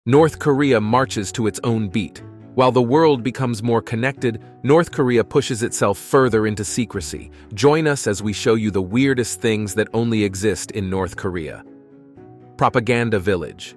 North Korea marches to its own beat. While the world becomes more connected, North Korea pushes itself further into secrecy. Join us as we show you the weirdest things that only exist in North Korea. Propaganda Village.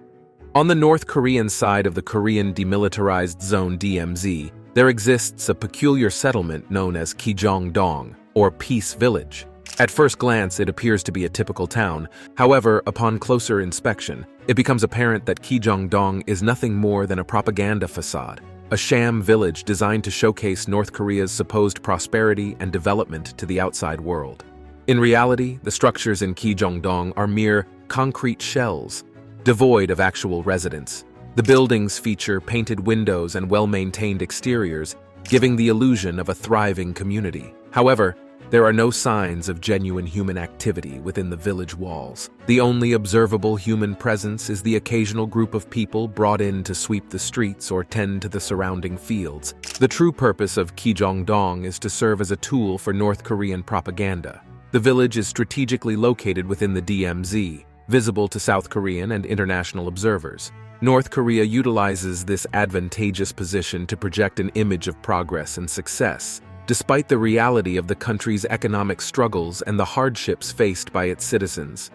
On the North Korean side of the Korean Demilitarized Zone (DMZ), there exists a peculiar settlement known as Kijong-dong, or Peace Village. At first glance, it appears to be a typical town. However, upon closer inspection, it becomes apparent that Kijong-dong is nothing more than a propaganda facade, a sham village designed to showcase North Korea's supposed prosperity and development to the outside world. In reality, the structures in Kijong-dong are mere concrete shells, devoid of actual residents. The buildings feature painted windows and well-maintained exteriors, giving the illusion of a thriving community. However, there are no signs of genuine human activity within the village walls. The only observable human presence is the occasional group of people brought in to sweep the streets or tend to the surrounding fields. The true purpose of Kijong-dong is to serve as a tool for North Korean propaganda. The village is strategically located within the DMZ, visible to South Korean and international observers. North Korea utilizes this advantageous position to project an image of progress and success, despite the reality of the country's economic struggles and the hardships faced by its citizens.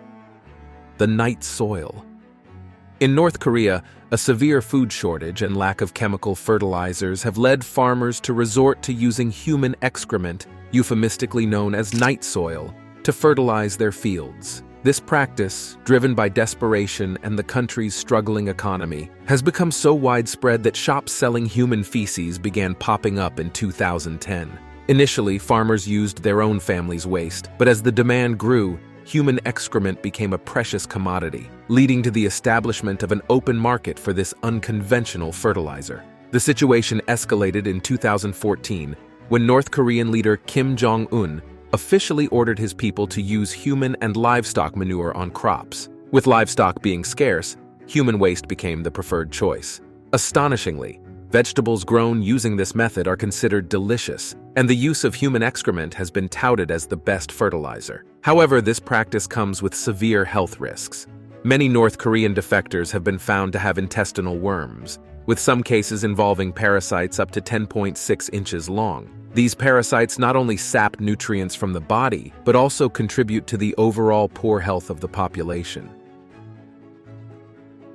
The night soil. In North Korea, a severe food shortage and lack of chemical fertilizers have led farmers to resort to using human excrement, euphemistically known as night soil, to fertilize their fields. This practice, driven by desperation and the country's struggling economy, has become so widespread that shops selling human feces began popping up in 2010. Initially, farmers used their own family's waste, but as the demand grew, human excrement became a precious commodity, leading to the establishment of an open market for this unconventional fertilizer. The situation escalated in 2014 when North Korean leader Kim Jong-un officially ordered his people to use human and livestock manure on crops. With livestock being scarce, human waste became the preferred choice. Astonishingly, vegetables grown using this method are considered delicious, and the use of human excrement has been touted as the best fertilizer. However, this practice comes with severe health risks. Many North Korean defectors have been found to have intestinal worms, with some cases involving parasites up to 10.6 inches long. These parasites not only sap nutrients from the body, but also contribute to the overall poor health of the population.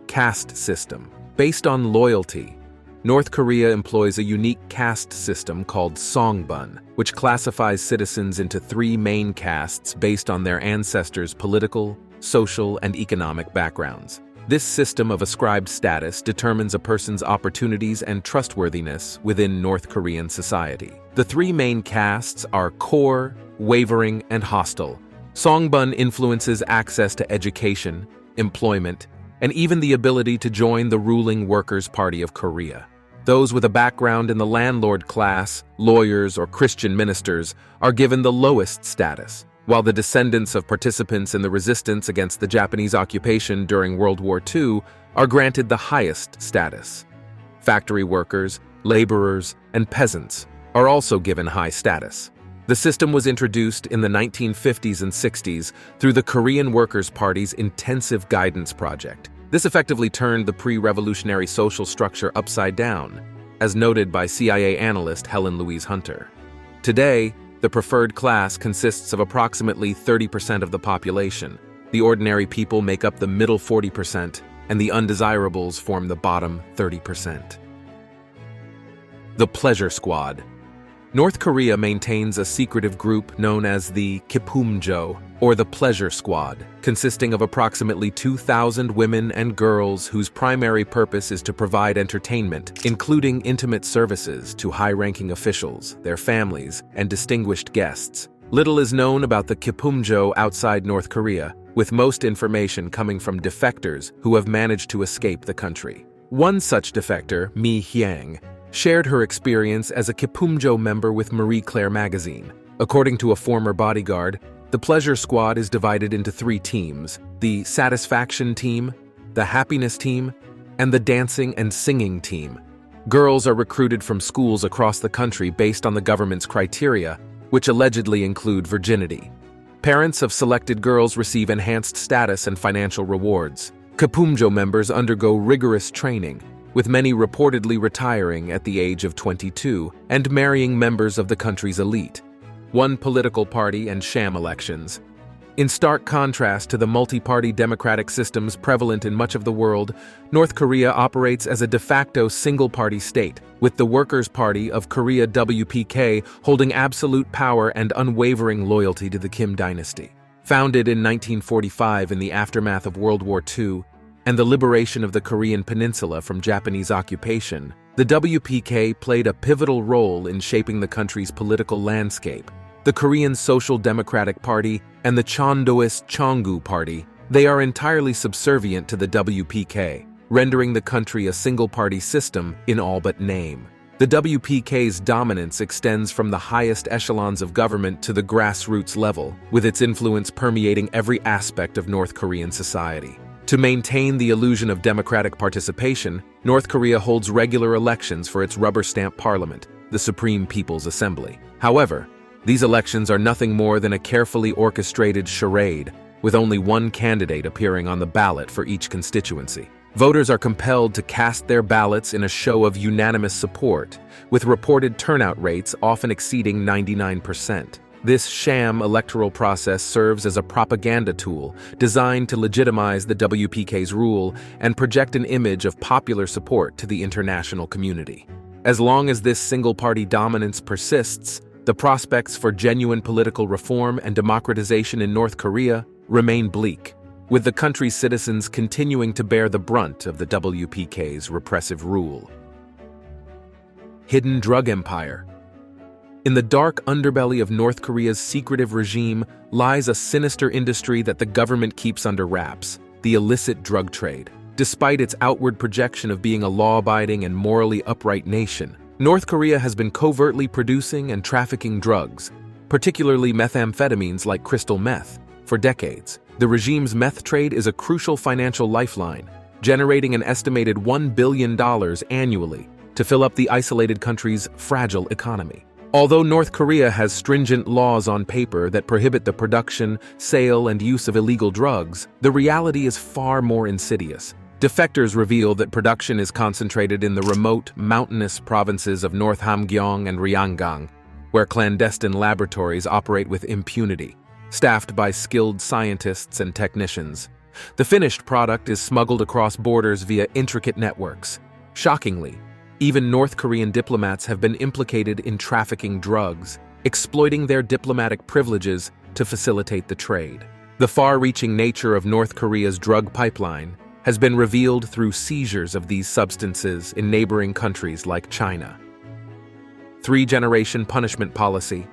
Caste system. Based on loyalty, North Korea employs a unique caste system called Songbun, which classifies citizens into three main castes based on their ancestors' political, social, and economic backgrounds. This system of ascribed status determines a person's opportunities and trustworthiness within North Korean society. The three main castes are core, wavering, and hostile. Songbun influences access to education, employment, and even the ability to join the ruling Workers' Party of Korea. Those with a background in the landlord class, lawyers, or Christian ministers are given the lowest status, while the descendants of participants in the resistance against the Japanese occupation during World War II are granted the highest status. Factory workers, laborers, and peasants are also given high status. The system was introduced in the 1950s and 60s through the Korean Workers' Party's Intensive Guidance Project. This effectively turned the pre-revolutionary social structure upside down, as noted by CIA analyst Helen Louise Hunter. Today, the preferred class consists of approximately 30% of the population. The ordinary people make up the middle 40%, and the undesirables form the bottom 30%. The Pleasure Squad. North Korea maintains a secretive group known as the Kipumjo, or the Pleasure Squad, consisting of approximately 2,000 women and girls whose primary purpose is to provide entertainment, including intimate services to high-ranking officials, their families, and distinguished guests. Little is known about the Kipumjo outside North Korea, with most information coming from defectors who have managed to escape the country. One such defector, Mi Hyang, shared her experience as a Kipumjo member with Marie Claire magazine. According to a former bodyguard, the Pleasure Squad is divided into three teams: the Satisfaction Team, the Happiness Team, and the Dancing and Singing Team. Girls are recruited from schools across the country based on the government's criteria, which allegedly include virginity. Parents of selected girls receive enhanced status and financial rewards. Kapumjo members undergo rigorous training, with many reportedly retiring at the age of 22 and marrying members of the country's elite. One political party and sham elections. In stark contrast to the multi-party democratic systems prevalent in much of the world, North Korea operates as a de facto single-party state, with the Workers' Party of Korea WPK holding absolute power and unwavering loyalty to the Kim dynasty. Founded in 1945 in the aftermath of World War II and the liberation of the Korean peninsula from Japanese occupation, the WPK played a pivotal role in shaping the country's political landscape. The Korean Social Democratic Party and the Chondoist Chongu Party, they are entirely subservient to the WPK, rendering the country a single-party system in all but name. The WPK's dominance extends from the highest echelons of government to the grassroots level, with its influence permeating every aspect of North Korean society. To maintain the illusion of democratic participation, North Korea holds regular elections for its rubber-stamp parliament, the Supreme People's Assembly. However, these elections are nothing more than a carefully orchestrated charade, with only one candidate appearing on the ballot for each constituency. Voters are compelled to cast their ballots in a show of unanimous support, with reported turnout rates often exceeding 99%. This sham electoral process serves as a propaganda tool designed to legitimize the WPK's rule and project an image of popular support to the international community. As long as this single-party dominance persists, the prospects for genuine political reform and democratization in North Korea remain bleak, with the country's citizens continuing to bear the brunt of the WPK's repressive rule. Hidden drug empire. In the dark underbelly of North Korea's secretive regime lies a sinister industry that the government keeps under wraps: the illicit drug trade. Despite its outward projection of being a law-abiding and morally upright nation, North Korea has been covertly producing and trafficking drugs, particularly methamphetamines like crystal meth, for decades. The regime's meth trade is a crucial financial lifeline, generating an estimated $1 billion annually to fill up the isolated country's fragile economy. Although North Korea has stringent laws on paper that prohibit the production, sale, and use of illegal drugs, the reality is far more insidious. Defectors reveal that production is concentrated in the remote, mountainous provinces of North Hamgyong and Ryanggang, where clandestine laboratories operate with impunity, staffed by skilled scientists and technicians. The finished product is smuggled across borders via intricate networks. Shockingly, even North Korean diplomats have been implicated in trafficking drugs, exploiting their diplomatic privileges to facilitate the trade. The far-reaching nature of North Korea's drug pipeline has been revealed through seizures of these substances in neighboring countries like China. ThreeGeneration punishment policy.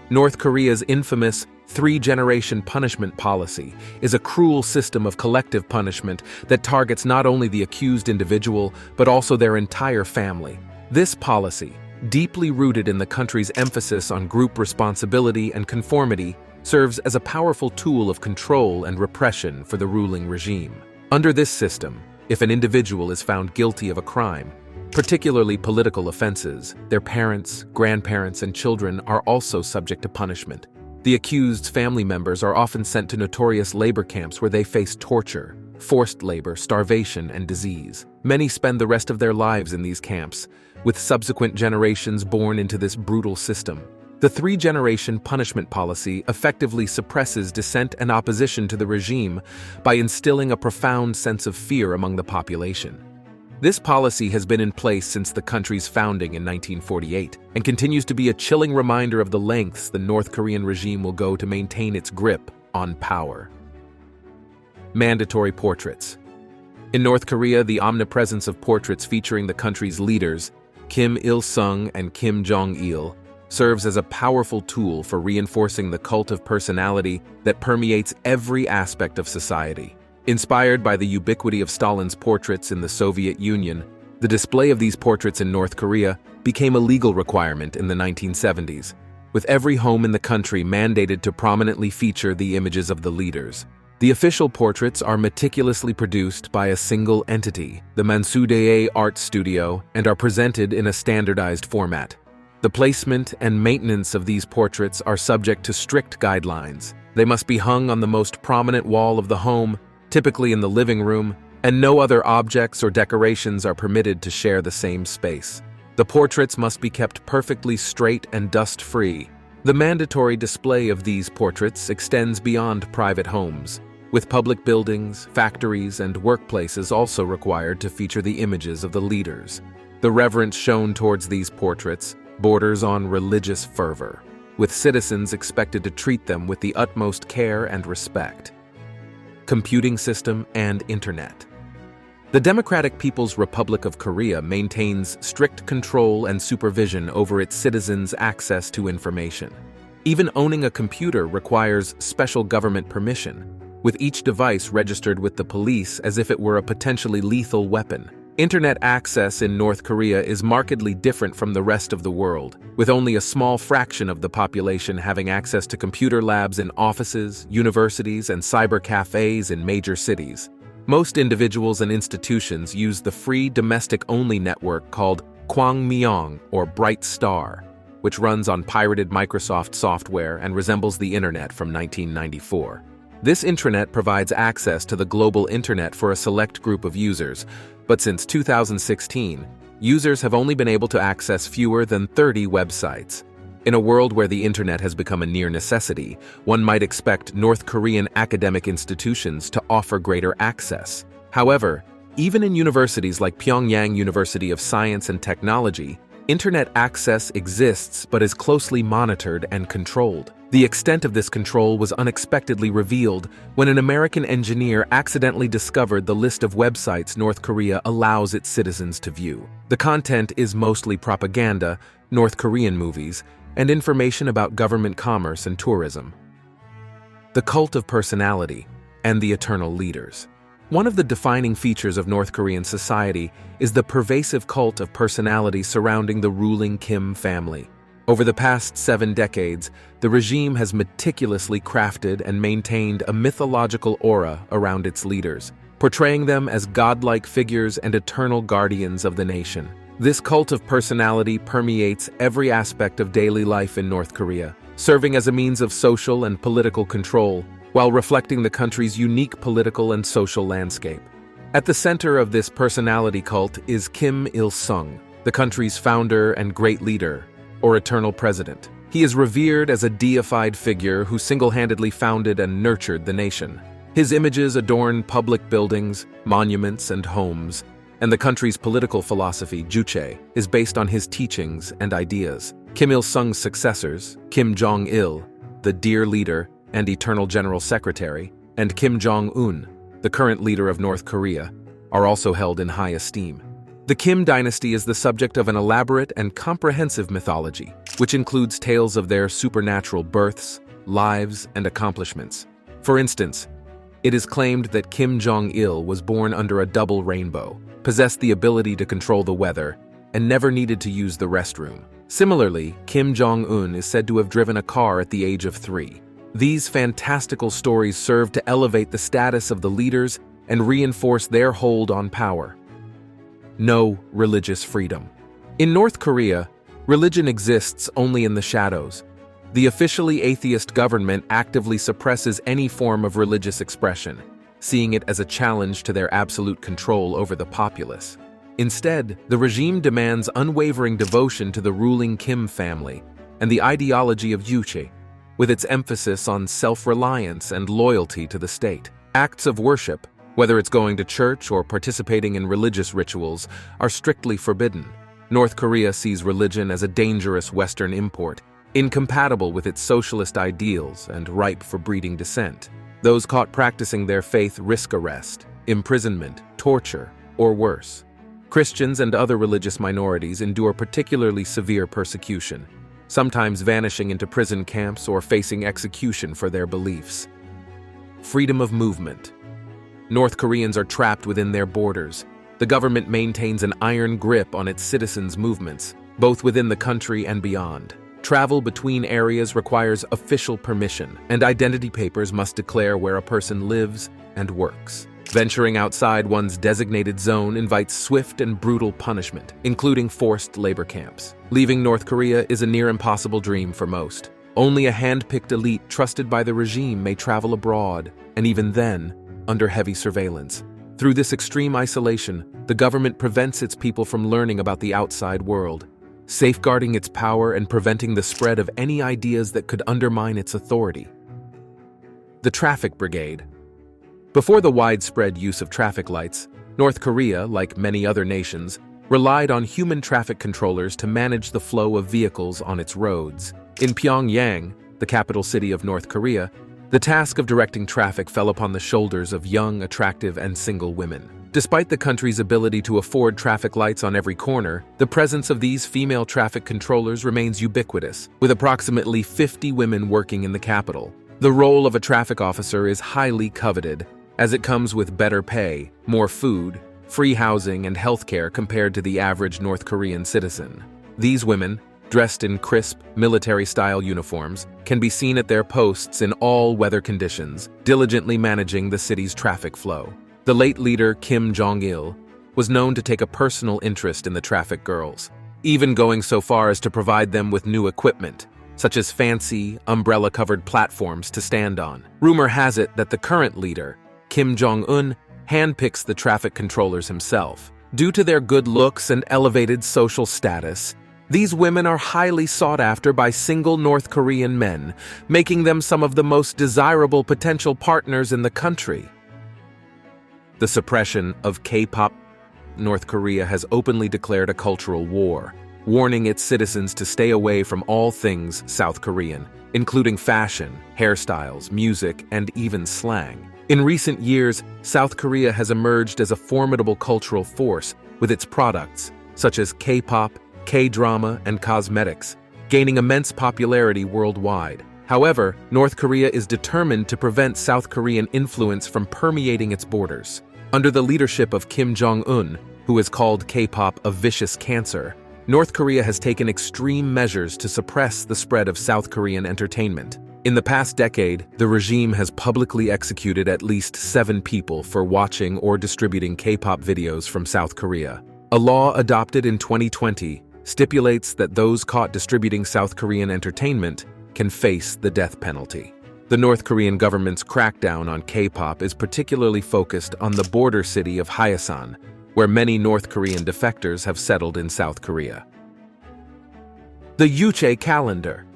North Korea's infamous ThreeGeneration punishment policy is a cruel system of collective punishment that targets not only the accused individual, but also their entire family. This policy, deeply rooted in the country's emphasis on group responsibility and conformity, serves as a powerful tool of control and repression for the ruling regime. Under this system, if an individual is found guilty of a crime, particularly political offenses, their parents, grandparents, and children are also subject to punishment. The accused's family members are often sent to notorious labor camps where they face torture, forced labor, starvation, and disease. Many spend the rest of their lives in these camps, with subsequent generations born into this brutal system. The ThreeGeneration punishment policy effectively suppresses dissent and opposition to the regime by instilling a profound sense of fear among the population. This policy has been in place since the country's founding in 1948 and continues to be a chilling reminder of the lengths the North Korean regime will go to maintain its grip on power. Mandatory portraits. In North Korea, the omnipresence of portraits featuring the country's leaders, Kim Il-sung and Kim Jong-il, serves as a powerful tool for reinforcing the cult of personality that permeates every aspect of society. Inspired by the ubiquity of Stalin's portraits in the Soviet Union, the display of these portraits in North Korea became a legal requirement in the 1970s, with every home in the country mandated to prominently feature the images of the leaders. The official portraits are meticulously produced by a single entity, the Mansudae Art Studio, and are presented in a standardized format. The placement and maintenance of these portraits are subject to strict guidelines. They must be hung on the most prominent wall of the home, typically in the living room, and no other objects or decorations are permitted to share the same space. The portraits must be kept perfectly straight and dust-free. The mandatory display of these portraits extends beyond private homes, with public buildings, factories, and workplaces also required to feature the images of the leaders. The reverence shown towards these portraits borders on religious fervor, with citizens expected to treat them with the utmost care and respect. Computing system and internet. The Democratic People's Republic of Korea maintains strict control and supervision over its citizens' access to information. Even owning a computer requires special government permission, with each device registered with the police as if it were a potentially lethal weapon. Internet access in North Korea is markedly different from the rest of the world, with only a small fraction of the population having access to computer labs in offices, universities, and cyber cafes in major cities. Most individuals and institutions use the free domestic-only network called Kwangmyong or Bright Star, which runs on pirated Microsoft software and resembles the internet from 1994. This intranet provides access to the global internet for a select group of users, but since 2016, users have only been able to access fewer than 30 websites. In a world where the internet has become a near necessity, one might expect North Korean academic institutions to offer greater access. However, even in universities like Pyongyang University of Science and Technology, internet access exists but is closely monitored and controlled. The extent of this control was unexpectedly revealed when an American engineer accidentally discovered the list of websites North Korea allows its citizens to view. The content is mostly propaganda, North Korean movies, and information about government commerce and tourism. The cult of personality and the eternal leaders. One of the defining features of North Korean society is the pervasive cult of personality surrounding the ruling Kim family. Over the past 7 decades, the regime has meticulously crafted and maintained a mythological aura around its leaders, portraying them as godlike figures and eternal guardians of the nation. This cult of personality permeates every aspect of daily life in North Korea, serving as a means of social and political control, while reflecting the country's unique political and social landscape. At the center of this personality cult is Kim Il-sung, the country's founder and great leader, or eternal president. He is revered as a deified figure who single-handedly founded and nurtured the nation. His images adorn public buildings, monuments, and homes, and the country's political philosophy, Juche, is based on his teachings and ideas. Kim Il-sung's successors, Kim Jong-il, the dear leader and eternal general secretary, and Kim Jong-un, the current leader of North Korea, are also held in high esteem. The Kim dynasty is the subject of an elaborate and comprehensive mythology, which includes tales of their supernatural births, lives, and accomplishments. For instance, it is claimed that Kim Jong-il was born under a double rainbow, possessed the ability to control the weather, and never needed to use the restroom. Similarly, Kim Jong-un is said to have driven a car at the age of 3. These fantastical stories serve to elevate the status of the leaders and reinforce their hold on power. No religious freedom. In North Korea, religion exists only in the shadows. The officially atheist government actively suppresses any form of religious expression, seeing it as a challenge to their absolute control over the populace. Instead, the regime demands unwavering devotion to the ruling Kim family and the ideology of Uchi, with its emphasis on self-reliance and loyalty to the state. Acts of worship, whether it's going to church or participating in religious rituals, are strictly forbidden. North Korea sees religion as a dangerous Western import, incompatible with its socialist ideals and ripe for breeding dissent. Those caught practicing their faith risk arrest, imprisonment, torture, or worse. Christians and other religious minorities endure particularly severe persecution, sometimes vanishing into prison camps or facing execution for their beliefs. Freedom of movement. North Koreans are trapped within their borders. The government maintains an iron grip on its citizens' movements, both within the country and beyond. Travel between areas requires official permission, and identity papers must declare where a person lives and works. Venturing outside one's designated zone invites swift and brutal punishment, including forced labor camps. Leaving North Korea is a near impossible dream for most. Only a hand-picked elite trusted by the regime may travel abroad, and even then, under heavy surveillance. Through this extreme isolation, the government prevents its people from learning about the outside world, safeguarding its power and preventing the spread of any ideas that could undermine its authority. The Traffic Brigade. Before the widespread use of traffic lights, North Korea, like many other nations, relied on human traffic controllers to manage the flow of vehicles on its roads. In Pyongyang, the capital city of North Korea, the task of directing traffic fell upon the shoulders of young, attractive, and single women. Despite the country's ability to afford traffic lights on every corner, the presence of these female traffic controllers remains ubiquitous, with approximately 50 women working in the capital. The role of a traffic officer is highly coveted, as it comes with better pay, more food, free housing, and healthcare compared to the average North Korean citizen. These women, dressed in crisp, military-style uniforms, can be seen at their posts in all weather conditions, diligently managing the city's traffic flow. The late leader Kim Jong-il was known to take a personal interest in the traffic girls, even going so far as to provide them with new equipment, such as fancy, umbrella-covered platforms to stand on. Rumor has it that the current leader, Kim Jong-un, handpicks the traffic controllers himself. Due to their good looks and elevated social status, these women are highly sought after by single North Korean men, making them some of the most desirable potential partners in the country. The suppression of K-pop. North Korea has openly declared a cultural war, warning its citizens to stay away from all things South Korean, including fashion, hairstyles, music, and even slang. In recent years, South Korea has emerged as a formidable cultural force with its products, such as K-pop, K-drama, and cosmetics, gaining immense popularity worldwide. However, North Korea is determined to prevent South Korean influence from permeating its borders. Under the leadership of Kim Jong-un, who has called K-pop a vicious cancer, North Korea has taken extreme measures to suppress the spread of South Korean entertainment. In the past decade, the regime has publicly executed at least 7 people for watching or distributing K-pop videos from South Korea. A law adopted in 2020 stipulates that those caught distributing South Korean entertainment can face the death penalty. The North Korean government's crackdown on K-pop is particularly focused on the border city of Hyesan, where many North Korean defectors have settled in South Korea. The Uchi Calendar.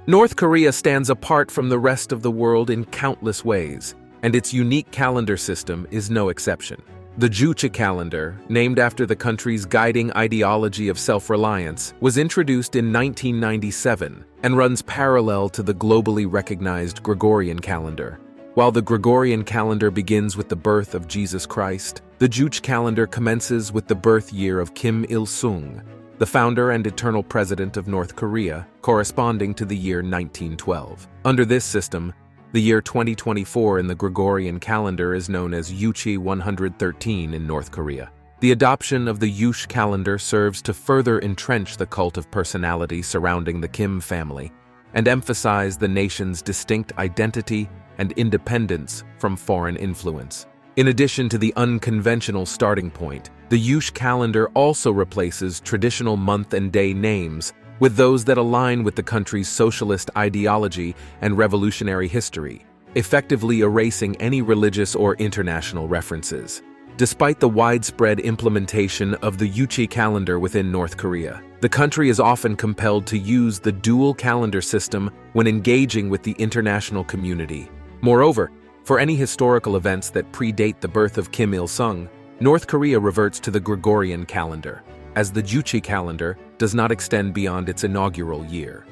North Korea stands apart from the rest of the world in countless ways, and its unique calendar system is no exception. The Uchi Calendar, named after the country's guiding ideology of self-reliance, was introduced in 1997 and runs parallel to the globally recognized Gregorian calendar. While the Gregorian calendar begins with the birth of Jesus Christ, the Uchi calendar commences with the birth year of Kim Il-sung, the founder and eternal president of North Korea, corresponding to the year 1912. Under this system, the year 2024 in the Gregorian calendar is known as Uchi 113 in North Korea. The adoption of the Uchi calendar serves to further entrench the cult of personality surrounding the Kim family and emphasize the nation's distinct identity and independence from foreign influence. In addition to the unconventional starting point, the Uchi calendar also replaces traditional month and day names with those that align with the country's socialist ideology and revolutionary history, effectively erasing any religious or international references. Despite the widespread implementation of the Uchi calendar within North Korea, the country is often compelled to use the dual calendar system when engaging with the international community. Moreover, for any historical events that predate the birth of Kim Il-sung, North Korea reverts to the Gregorian calendar, as the Uchi calendar does not extend beyond its inaugural year.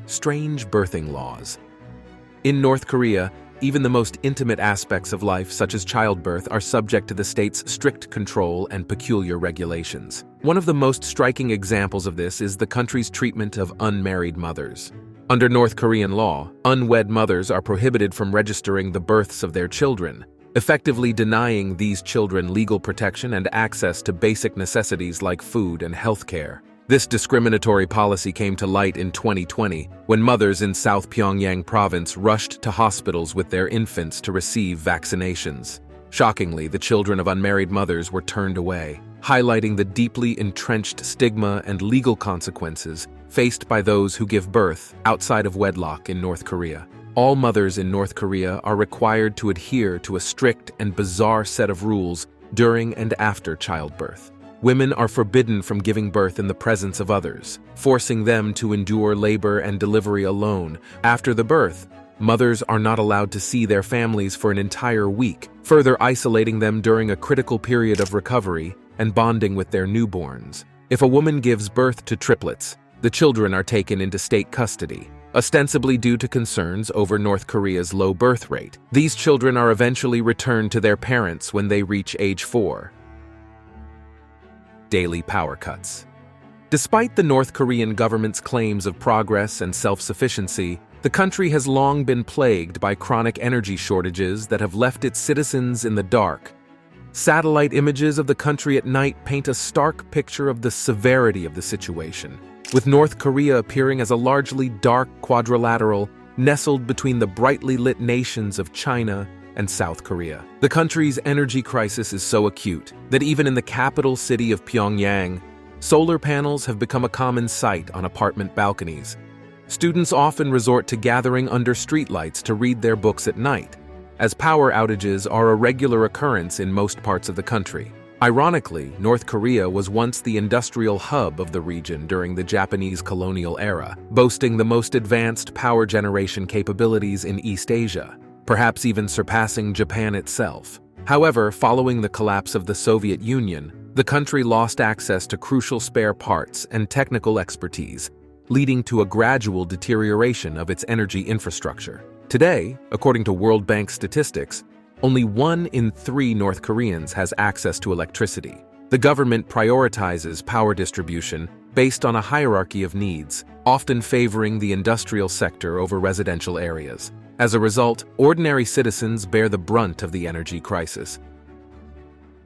Strange birthing laws. In North Korea, even the most intimate aspects of life, such as childbirth, are subject to the state's strict control and peculiar regulations. One of the most striking examples of this is the country's treatment of unmarried mothers. Under North Korean law, unwed mothers are prohibited from registering the births of their children, effectively denying these children legal protection and access to basic necessities like food and health care. This discriminatory policy came to light in 2020 when mothers in South Pyongyang province rushed to hospitals with their infants to receive vaccinations. Shockingly, the children of unmarried mothers were turned away, highlighting the deeply entrenched stigma and legal consequences faced by those who give birth outside of wedlock in North Korea. All mothers in North Korea are required to adhere to a strict and bizarre set of rules during and after childbirth. Women are forbidden from giving birth in the presence of others, forcing them to endure labor and delivery alone. After the birth, mothers are not allowed to see their families for an entire week, further isolating them during a critical period of recovery and bonding with their newborns. If a woman gives birth to triplets, the children are taken into state custody, ostensibly due to concerns over North Korea's low birth rate. These children are eventually returned to their parents when they reach age 4. Daily power cuts. Despite the North Korean government's claims of progress and self-sufficiency, the country has long been plagued by chronic energy shortages that have left its citizens in the dark. Satellite images of the country at night paint a stark picture of the severity of the situation, with North Korea appearing as a largely dark quadrilateral nestled between the brightly lit nations of China and South Korea. The country's energy crisis is so acute that even in the capital city of Pyongyang, solar panels have become a common sight on apartment balconies. Students often resort to gathering under streetlights to read their books at night, as power outages are a regular occurrence in most parts of the country. Ironically, North Korea was once the industrial hub of the region during the Japanese colonial era, boasting the most advanced power generation capabilities in East Asia, perhaps even surpassing Japan itself. However, following the collapse of the Soviet Union, the country lost access to crucial spare parts and technical expertise, leading to a gradual deterioration of its energy infrastructure. Today, according to World Bank statistics, only 1 in 3 North Koreans has access to electricity. The government prioritizes power distribution based on a hierarchy of needs, often favoring the industrial sector over residential areas. As a result, ordinary citizens bear the brunt of the energy crisis.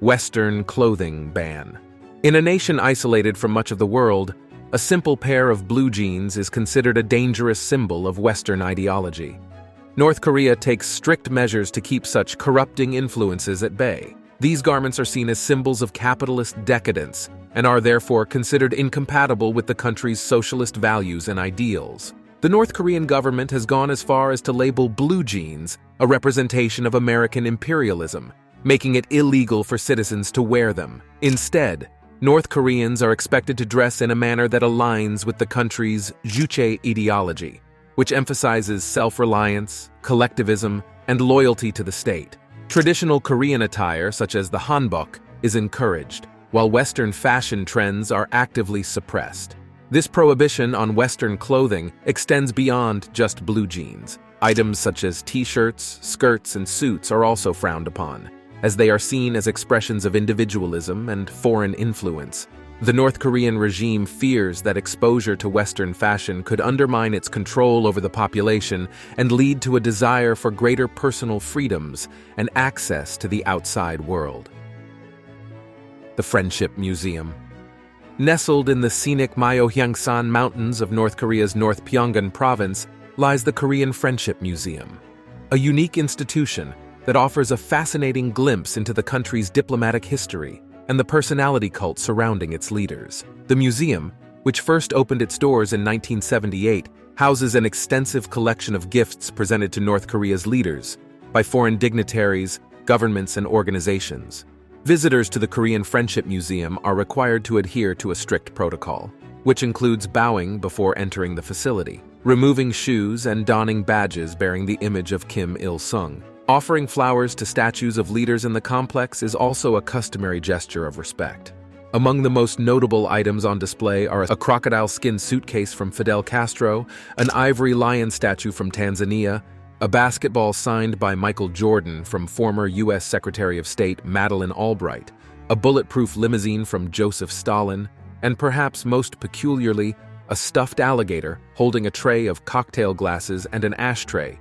Western clothing ban. In a nation isolated from much of the world, a simple pair of blue jeans is considered a dangerous symbol of Western ideology. North Korea takes strict measures to keep such corrupting influences at bay. These garments are seen as symbols of capitalist decadence and are therefore considered incompatible with the country's socialist values and ideals. The North Korean government has gone as far as to label blue jeans a representation of American imperialism, making it illegal for citizens to wear them. Instead, North Koreans are expected to dress in a manner that aligns with the country's Juche ideology, which emphasizes self-reliance, collectivism, and loyalty to the state. Traditional Korean attire, such as the hanbok, is encouraged, while Western fashion trends are actively suppressed. This prohibition on Western clothing extends beyond just blue jeans. Items such as t-shirts, skirts, and suits are also frowned upon, as they are seen as expressions of individualism and foreign influence. The North Korean regime fears that exposure to Western fashion could undermine its control over the population and lead to a desire for greater personal freedoms and access to the outside world. The Friendship Museum. Nestled in the scenic Myeonghyangsan Mountains of North Korea's North Pyongan province lies the Korean Friendship Museum, a unique institution that offers a fascinating glimpse into the country's diplomatic history and the personality cult surrounding its leaders. The museum, which first opened its doors in 1978, houses an extensive collection of gifts presented to North Korea's leaders by foreign dignitaries, governments, and organizations. Visitors to the Korean Friendship Museum are required to adhere to a strict protocol, which includes bowing before entering the facility, removing shoes, and donning badges bearing the image of Kim Il-sung. Offering flowers to statues of leaders in the complex is also a customary gesture of respect. Among the most notable items on display are a crocodile skin suitcase from Fidel Castro, an ivory lion statue from Tanzania, a basketball signed by Michael Jordan from former U.S. Secretary of State Madeleine Albright, a bulletproof limousine from Joseph Stalin, and perhaps most peculiarly, a stuffed alligator holding a tray of cocktail glasses and an ashtray.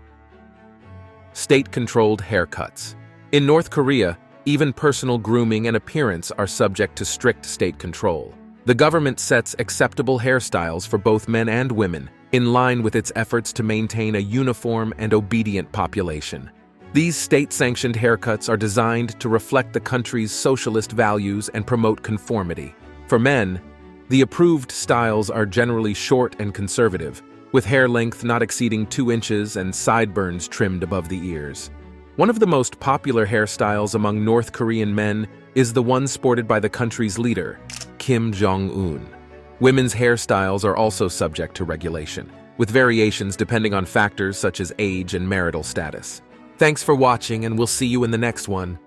State-controlled haircuts. In North Korea, even personal grooming and appearance are subject to strict state control. The government sets acceptable hairstyles for both men and women, in line with its efforts to maintain a uniform and obedient population. These state-sanctioned haircuts are designed to reflect the country's socialist values and promote conformity. For men, the approved styles are generally short and conservative, with hair length not exceeding 2 inches and sideburns trimmed above the ears. One of the most popular hairstyles among North Korean men is the one sported by the country's leader, Kim Jong-un. Women's hairstyles are also subject to regulation, with variations depending on factors such as age and marital status. Thanks for watching, and we'll see you in the next one.